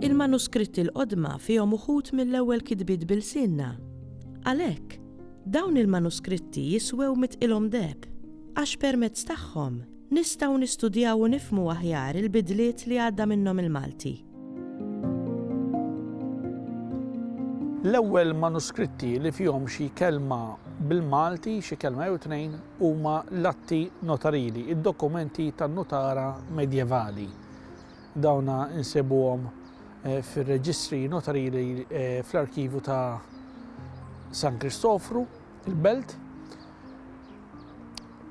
Il-manuskritti l-qodma fihom uħud mill-ewwel kitbiet bil-sinna. Għalhekk, dawn il-manuskritti jiswew mitqilhom deheb għax permezz tagħhom nistgħu nistudjaw u nifhmu aħjar il-bidliet li għadda minnhom il-Malti. L-ewwel manuskritti li fihom xi kelma bil-Malti, xi kelma jew tnejn, huma l-atti notarili, id-dokumenti tan-notara medjevali. Dawna insibuhom fir-reġistri notarili fl-arkivju ta' San Kristofru, il-Belt.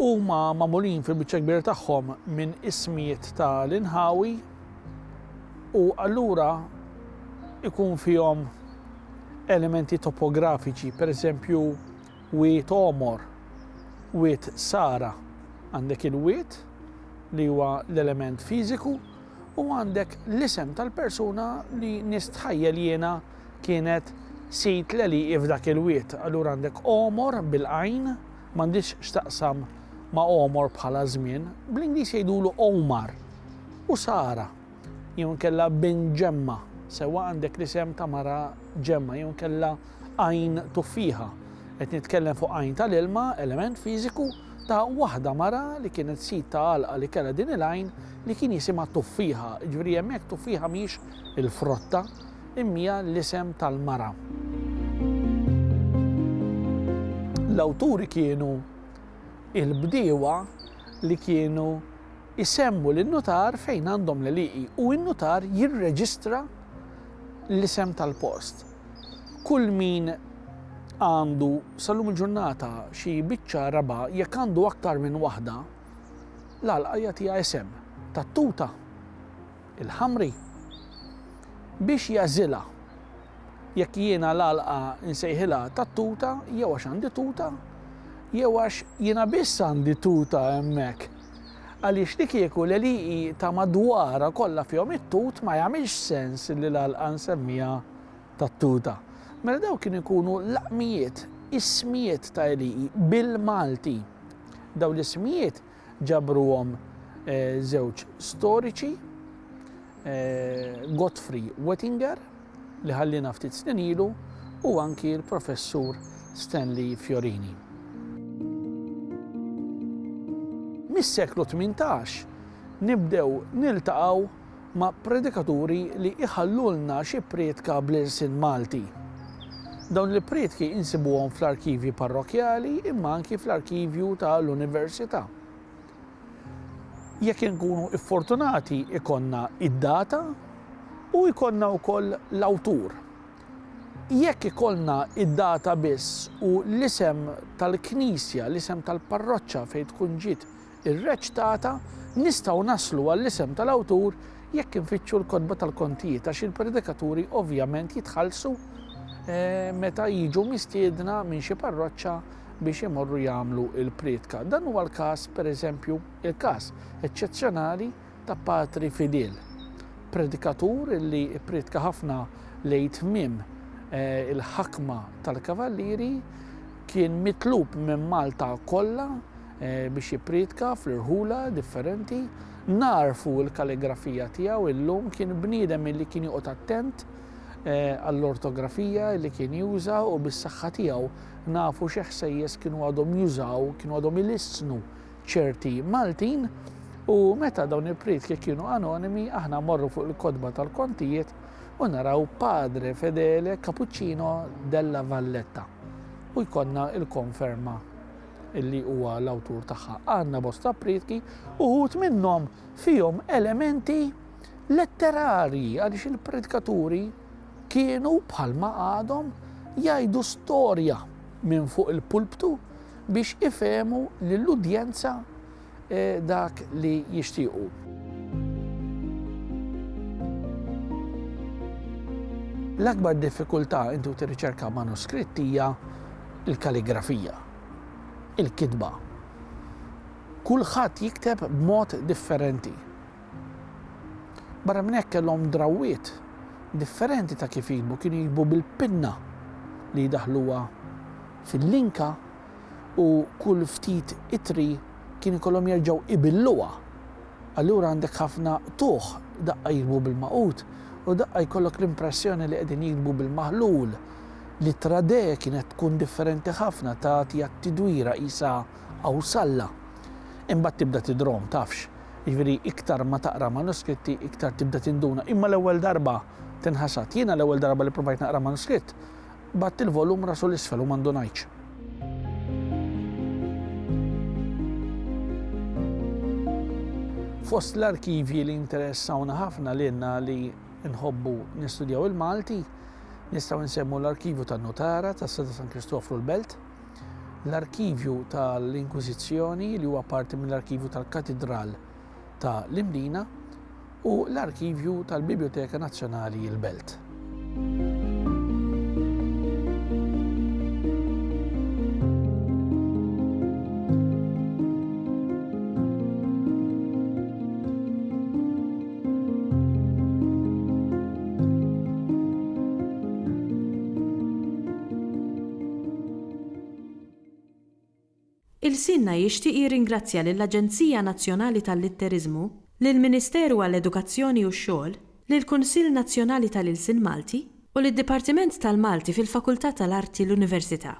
Huma magħmulin fil-biċċa kbira tagħhom minn ismijiet tal-inħawi u allura ikun fihom elementi topografiċi, pereżempju wiet Omor, wiet Sara. Għandek il-wiet li huwa l-element fiżiku u għandek l-isem tal-persuna li nistħajjel jiena kienet sit l-eliqi f'dak il-wiet. Allura għandek Omor bil-għajn, m'għandix x'taqsam ma' Omor bħala żmien, bl-Ingliż jgħidulu Omar u Sara. Jew kella bin Ġemma, sewa għandek l-isem ta' mara Ġemma, jew kella għajn tuffiħa. Qed nitkellem fuq għajn tal-ilma, element fiżiku ta' waħda mara li kienet sit ta' għalqa li kellha din il-għajn li kien jisimha tuffiħa. Ġifieri hemmhekk tuffiħa mhix il-frotta, imma l-isem tal-mara. L-awturi kienu il-bdiewa li kienu isemmu lin-notar fejn għandhom l-eliqi u n-notar jirreġistra l-isem tal-post. Kull min għandu sal-lum il-ġurnata xi biċċa raba jekk għandu aktar minn waħda, l-għalqa jagħtiha isem tat-tuta, il-ħamri, biex jażilha. Jekk jiena l-għalqa nsejħilha tat-tuta, jew għax għandi tuta, jew għax jiena biss għandi tuta hemmhekk. Għaliex li kieku l-eliqi ta' madwara kollha fihom it-tut ma jagħmilx sens li l-għalqa nsemmija tat-tuta. Mela daw kienu jkunu laqmijiet, ismijiet ta' eliqi bil-Malti. Daw l-ismijiet ġabruhom żewġ storiċi, Gottfried Wettinger, li ħallina ftit snin ilu, u anki l-professur Stanley Fiorini. Mis-seklu 18 nibdew niltaqgħu ma' predikaturi li iħallulna xi priedka bl-irsin Malti. Dawn il-priedki insibuhom fl-arkivji parrokjali imma anki fl-arkivju tal-Università. Jekk inkunu iffortunati ikonna id-data u ikonna wkoll l-awtur. Jekk ikollna id-data biss u l-isem tal-knisja, l-isem tal-parroċċa fejn tkun ġiet irreċtata, nistgħu naslu għall-isem tal-awtur jekk infittxu l-kotba tal-kontijiet għax il-predikaturi ovvjament jitħallsu meta jiġu mistiedna minn xi parroċċa biex imorru jagħmlu il-priedka. Dan huwa l-każ, pereżempju, il-każ eċċezzjonali ta' Patri Fidel, predikatur li priedka ħafna lejn tmiem il-ħakma tal-kavallieri, kien mitlub minn Malta kollha biex jippriedka fl-irħula differenti. Narfu l-kalligrafija tiegħu illum, kien bniedem li kien joqgħod attent għall-ortografija li kien juża u bis-saħħa tiegħu nafu xi ħsejjes kienu għadhom jużaw, kienu għadhom ilissnu ċerti Maltin u meta dawn il-priedki kienu anonimi aħna morru fuq il-kotba tal-kontijiet u naraw Padre Fedele Cappuccino della Valletta u jkollna il-konferma illi huwa l-awtur tagħha. Għandna bosta priedki uħud minnhom fihom elementi letterari għaliex il-predikaturi kienu bħalma għadhom jgħidu storja minn fuq il-pulptu biex ifhemu lill-udjenza dak li jixtiequ. L-akbar diffikultà intu tirriċerka manuskritti hija il-kalligrafija, il-kitba. Kulħadd jikteb b'mod differenti. Barra minn hekk kellhom drawwiet differenti ta' kif jikbu, kienu jikbu bil-pinna li daħluwa fil-linka u kull ftit itri kienu kollhom jerġgħu ibilluha. Allura għandek ħafna tuħ daqqa jikbu bil-maqut u daqqa jkollok l-impressjoni li qegħdin jikbu bil-maħlul. Li trade kienet tkun differenti ħafna tagħti tidwira isa aw salla. Imbagħad tibda tidrom tafx. Jiġifieri iktar ma taqra manuskritti iktar tibda tinduna. Imma l-ewwel darba tinħasat. Jiena l-ewwel darba li provajt naqra manuskritt, batt il-volum rasu l-isfel u ma ndunajtx. Fost l-arkivji li interessawna ħafna lilna li nħobbu nistudjaw il-Malti, nistgħu nsemmu l-arkivju tan-Notara tas-Seta San Kristofru l-Belt, l-arkivju tal-Inkwiżizzjoni li huwa parti mill-arkivju tal-Katedral ta' Limdina u l-arkivju tal-Biblioteka Nazzjonali l-Belt. Il-Sinna jixtieq jirringrazzja lill-Aġenzija Nazzjonali tal-Litterizmu, lill-Ministeru għall-Edukazzjoni u x-Xogħol, lill-Kunsill Nazzjonali tal-Ilsien Malti u lid-Dipartiment tal-Malti fil-Fakultà tal-Arti l-Università.